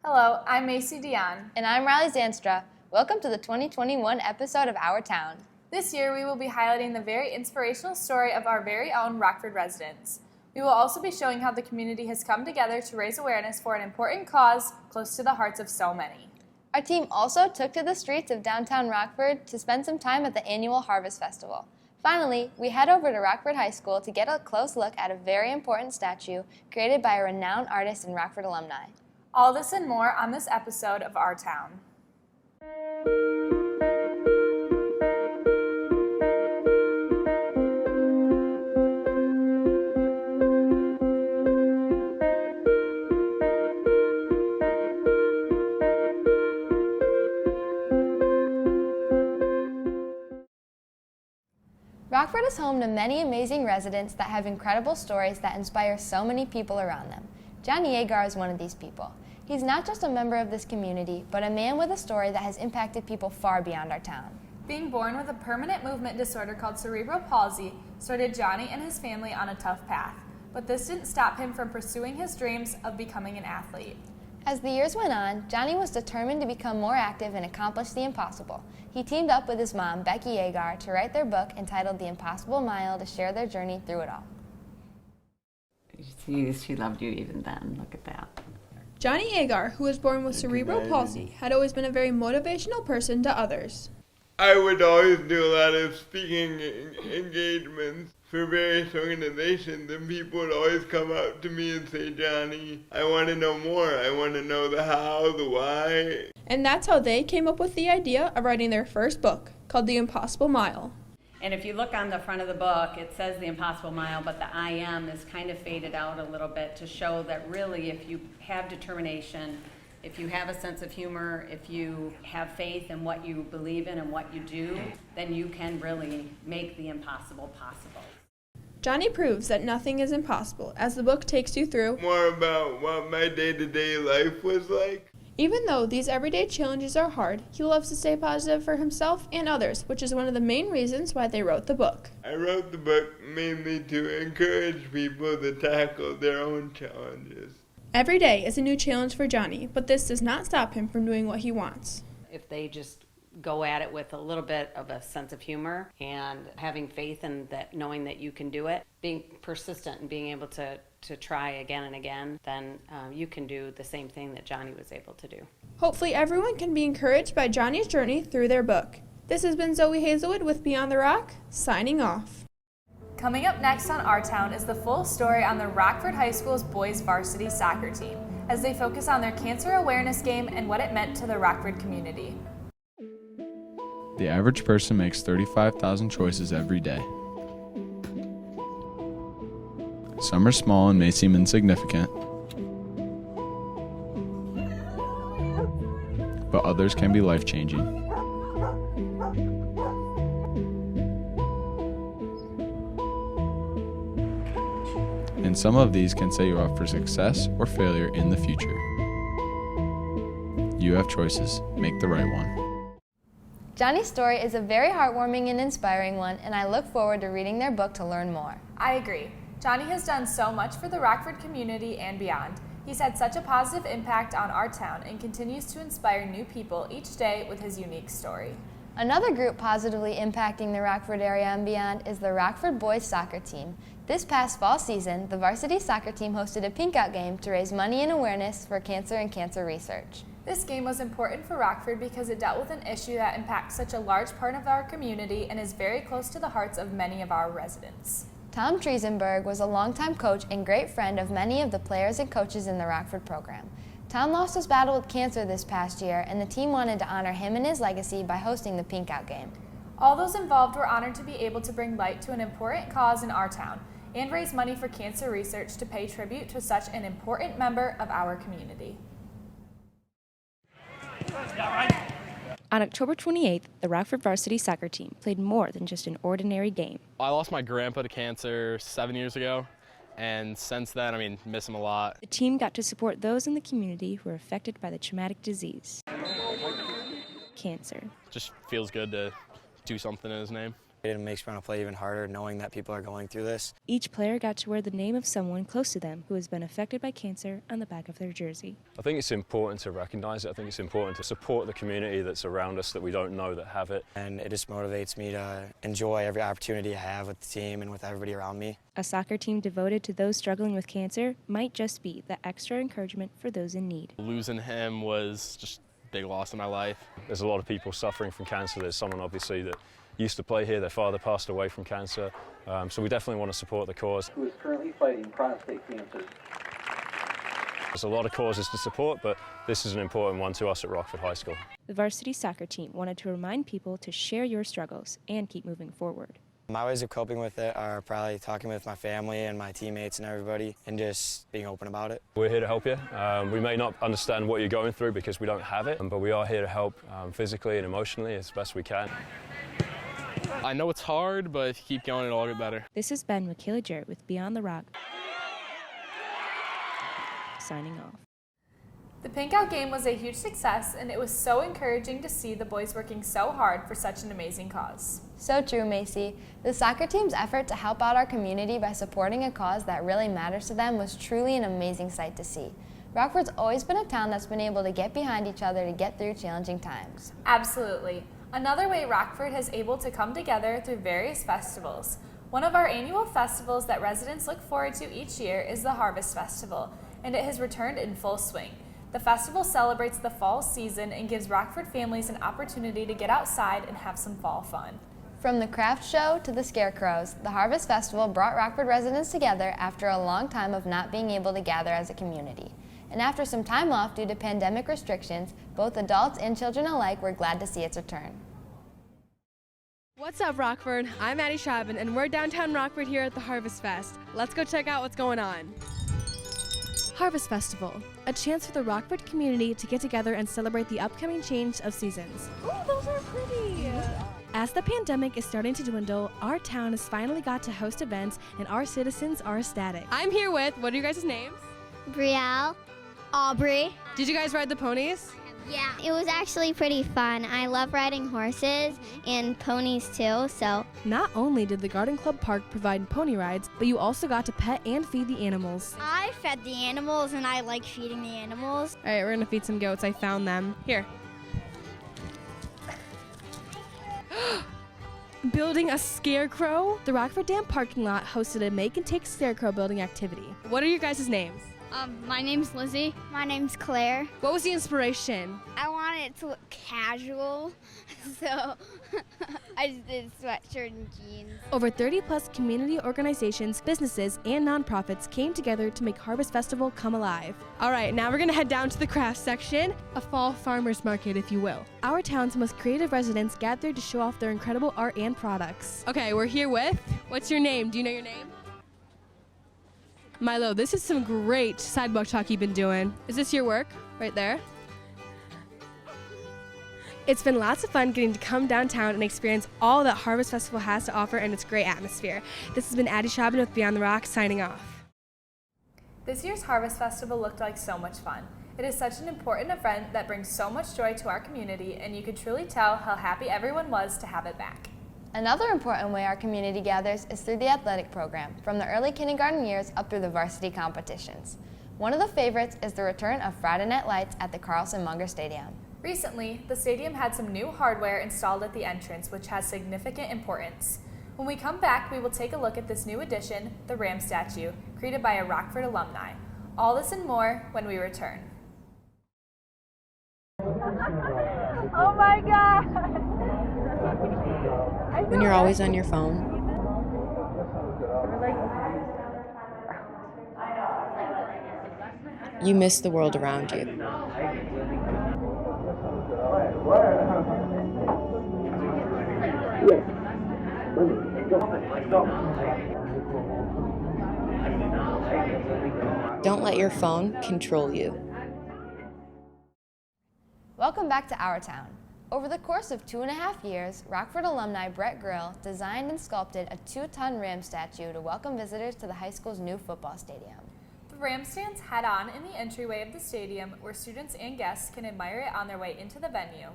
Hello, I'm Macy Dionne. And I'm Riley Zandstra. Welcome to the 2021 episode of Our Town. This year we will be highlighting the very inspirational story of our very own Rockford residents. We will also be showing how the community has come together to raise awareness for an important cause close to the hearts of so many. Our team also took to the streets of downtown Rockford to spend some time at the annual Harvest Festival. Finally, we head over to Rockford High School to get a close look at a very important statue created by a renowned artist and Rockford alumni. All this and more on this episode of Our Town. Rockford is home to many amazing residents that have incredible stories that inspire so many people around them. Johnny Agar is one of these people. He's not just a member of this community, but a man with a story that has impacted people far beyond our town. Being born with a permanent movement disorder called cerebral palsy started Johnny and his family on a tough path, but this didn't stop him from pursuing his dreams of becoming an athlete. As the years went on, Johnny was determined to become more active and accomplish the impossible. He teamed up with his mom, Becky Agar, to write their book entitled The Impossible Mile to share their journey through it all. She loved you even then. Look at that. Johnny Agar, who was born with cerebral palsy, had always been a very motivational person to others. I would always do a lot of speaking engagements for various organizations, and people would always come up to me and say, Johnny, I want to know more. I want to know the how, the why. And that's how they came up with the idea of writing their first book, called The Impossible Mile. And if you look on the front of the book, it says The Impossible Mile, but the I am is kind of faded out a little bit to show that really if you have determination, if you have a sense of humor, if you have faith in what you believe in and what you do, then you can really make the impossible possible. Johnny proves that nothing is impossible as the book takes you through More about what my day-to-day life was like. Even though these everyday challenges are hard, he loves to stay positive for himself and others, which is one of the main reasons why they wrote the book. I wrote the book mainly to encourage people to tackle their own challenges. Every day is a new challenge for Johnny, but this does not stop him from doing what he wants. If they just go at it with a little bit of a sense of humor and having faith in that, knowing that you can do it, being persistent and being able to try again and again, then you can do the same thing that Johnny was able to do. Hopefully everyone can be encouraged by Johnny's journey through their book. This has been Zoe Hazlewood with Beyond the Rock, signing off. Coming up next on Our Town is the full story on the Rockford High School's boys varsity soccer team, as they focus on their cancer awareness game and what it meant to the Rockford community. The average person makes 35,000 choices every day. Some are small and may seem insignificant, but others can be life-changing. And some of these can set you up for success or failure in the future. You have choices. Make the right one. Johnny's story is a very heartwarming and inspiring one, and I look forward to reading their book to learn more. I agree. Johnny has done so much for the Rockford community and beyond. He's had such a positive impact on our town and continues to inspire new people each day with his unique story. Another group positively impacting the Rockford area and beyond is the Rockford boys soccer team. This past fall season, the varsity soccer team hosted a pink-out game to raise money and awareness for cancer and cancer research. This game was important for Rockford because it dealt with an issue that impacts such a large part of our community and is very close to the hearts of many of our residents. Tom Triesenberg was a longtime coach and great friend of many of the players and coaches in the Rockford program. Tom lost his battle with cancer this past year, and the team wanted to honor him and his legacy by hosting the Pink Out game. All those involved were honored to be able to bring light to an important cause in our town and raise money for cancer research to pay tribute to such an important member of our community. On October 28th, the Rockford varsity soccer team played more than just an ordinary game. I lost my grandpa to cancer 7 years ago, and since then, miss him a lot. The team got to support those in the community who are affected by the traumatic disease, cancer. Just feels good to do something in his name. It makes me want to play even harder knowing that people are going through this. Each player got to wear the name of someone close to them who has been affected by cancer on the back of their jersey. I think it's important to recognise it. I think it's important to support the community that's around us that we don't know that have it. And it just motivates me to enjoy every opportunity I have with the team and with everybody around me. A soccer team devoted to those struggling with cancer might just be the extra encouragement for those in need. Losing him was just a big loss in my life. There's a lot of people suffering from cancer. There's someone obviously that used to play here, their father passed away from cancer, so we definitely want to support the cause. Who is currently fighting prostate cancer. There's a lot of causes to support, but this is an important one to us at Rockford High School. The varsity soccer team wanted to remind people to share your struggles and keep moving forward. My ways of coping with it are probably talking with my family and my teammates and everybody and just being open about it. We're here to help you. We may not understand what you're going through because we don't have it, but we are here to help physically and emotionally as best we can. I know it's hard, but if you keep going, it'll all get better. This has been Michaela Jarrett with Beyond the Rock, signing off. The Pink Out game was a huge success, and it was so encouraging to see the boys working so hard for such an amazing cause. So true, Macy. The soccer team's effort to help out our community by supporting a cause that really matters to them was truly an amazing sight to see. Rockford's always been a town that's been able to get behind each other to get through challenging times. Absolutely. Another way Rockford has able to come together through various festivals. One of our annual festivals that residents look forward to each year is the Harvest Festival, and it has returned in full swing. The festival celebrates the fall season and gives Rockford families an opportunity to get outside and have some fall fun. From the craft show to the scarecrows, the Harvest Festival brought Rockford residents together after a long time of not being able to gather as a community. And after some time off due to pandemic restrictions, both adults and children alike were glad to see its return. What's up, Rockford? I'm Addie Shabin, and we're downtown Rockford here at the Harvest Fest. Let's go check out what's going on. Harvest Festival, a chance for the Rockford community to get together and celebrate the upcoming change of seasons. Ooh, those are pretty! As the pandemic is starting to dwindle, our town has finally got to host events, and our citizens are ecstatic. I'm here with, what are you guys' names? Brielle. Aubrey. Did you guys ride the ponies? Yeah, it was actually pretty fun. I love riding horses and ponies too, so. Not only did the Garden Club Park provide pony rides, but you also got to pet and feed the animals. I fed the animals and I like feeding the animals. All right, we're gonna feed some goats. I found them. Here. Building a scarecrow? The Rockford Dam parking lot hosted a make and take scarecrow building activity. What are your guys' names? My name's Lizzie. My name's Claire. What was the inspiration? I wanted it to look casual, so I just did a sweatshirt and jeans. Over 30 plus community organizations, businesses, and nonprofits came together to make Harvest Festival come alive. All right, now we're gonna head down to the craft section, a fall farmer's market, if you will. Our town's most creative residents gathered to show off their incredible art and products. Okay, we're here with, what's your name? Do you know your name? Milo, this is some great sidewalk chalk you've been doing. Is this your work right there? It's been lots of fun getting to come downtown and experience all that Harvest Festival has to offer and its great atmosphere. This has been Addie Shabin with Beyond the Rock, signing off. This year's Harvest Festival looked like so much fun. It is such an important event that brings so much joy to our community, and you could truly tell how happy everyone was to have it back. Another important way our community gathers is through the athletic program, from the early kindergarten years up through the varsity competitions. One of the favorites is the return of Friday Night Lights at the Carlson Munger Stadium. Recently, the stadium had some new hardware installed at the entrance, which has significant importance. When we come back, we will take a look at this new addition, the Ram statue, created by a Rockford alumni. All this and more when we return. Oh my God! When you're always on your phone. You miss the world around you. Don't let your phone control you. Welcome back to our town. Over the course of 2.5 years, Rockford alumni Brett Grill designed and sculpted a 2-ton Ram statue to welcome visitors to the high school's new football stadium. The Ram stands head-on in the entryway of the stadium, where students and guests can admire it on their way into the venue.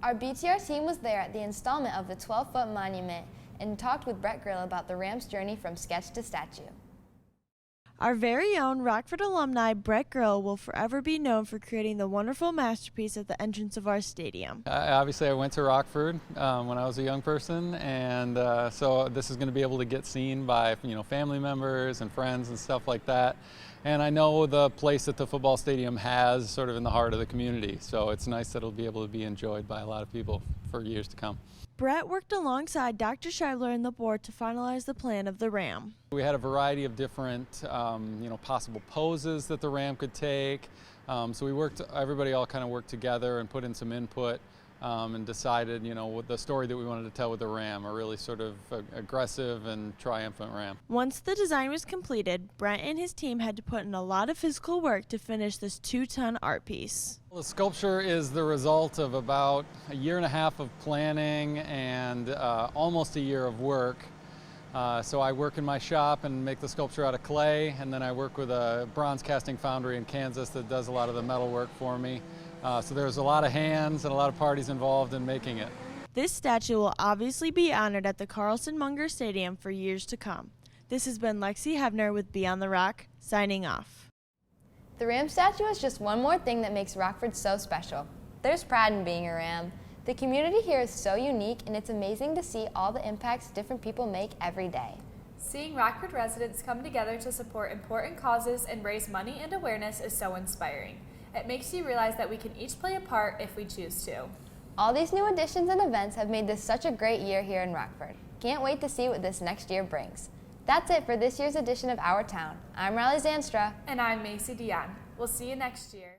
Our BTR team was there at the installment of the 12-foot monument and talked with Brett Grill about the Rams' journey from sketch to statue. Our very own Rockford alumni, Brett Grill, will forever be known for creating the wonderful masterpiece at the entrance of our stadium. Obviously, I went to Rockford when I was a young person, and so this is going to be able to get seen by family members and friends and stuff like that. And I know the place that the football stadium has sort of in the heart of the community, so it's nice that it'll be able to be enjoyed by a lot of people for years to come. Brett worked alongside Dr. Scheibler and the board to finalize the plan of the Ram. We had a variety of different possible poses that the Ram could take. So everybody all kind of worked together and put in some input and decided, what the story that we wanted to tell with the Ram, a really sort of aggressive and triumphant Ram. Once the design was completed, Brett and his team had to put in a lot of physical work to finish this 2-ton art piece. The sculpture is the result of about a year and a half of planning and almost a year of work. So I work in my shop and make the sculpture out of clay, and then I work with a bronze casting foundry in Kansas that does a lot of the metal work for me. So there's a lot of hands and a lot of parties involved in making it. This statue will obviously be honored at the Carlson Munger Stadium for years to come. This has been Lexi Hebner with Beyond the Rock, signing off. The Ram statue is just one more thing that makes Rockford so special. There's pride in being a Ram. The community here is so unique, and it's amazing to see all the impacts different people make every day. Seeing Rockford residents come together to support important causes and raise money and awareness is so inspiring. It makes you realize that we can each play a part if we choose to. All these new additions and events have made this such a great year here in Rockford. Can't wait to see what this next year brings. That's it for this year's edition of Our Town. I'm Riley Zandstra. And I'm Macy Dionne. We'll see you next year.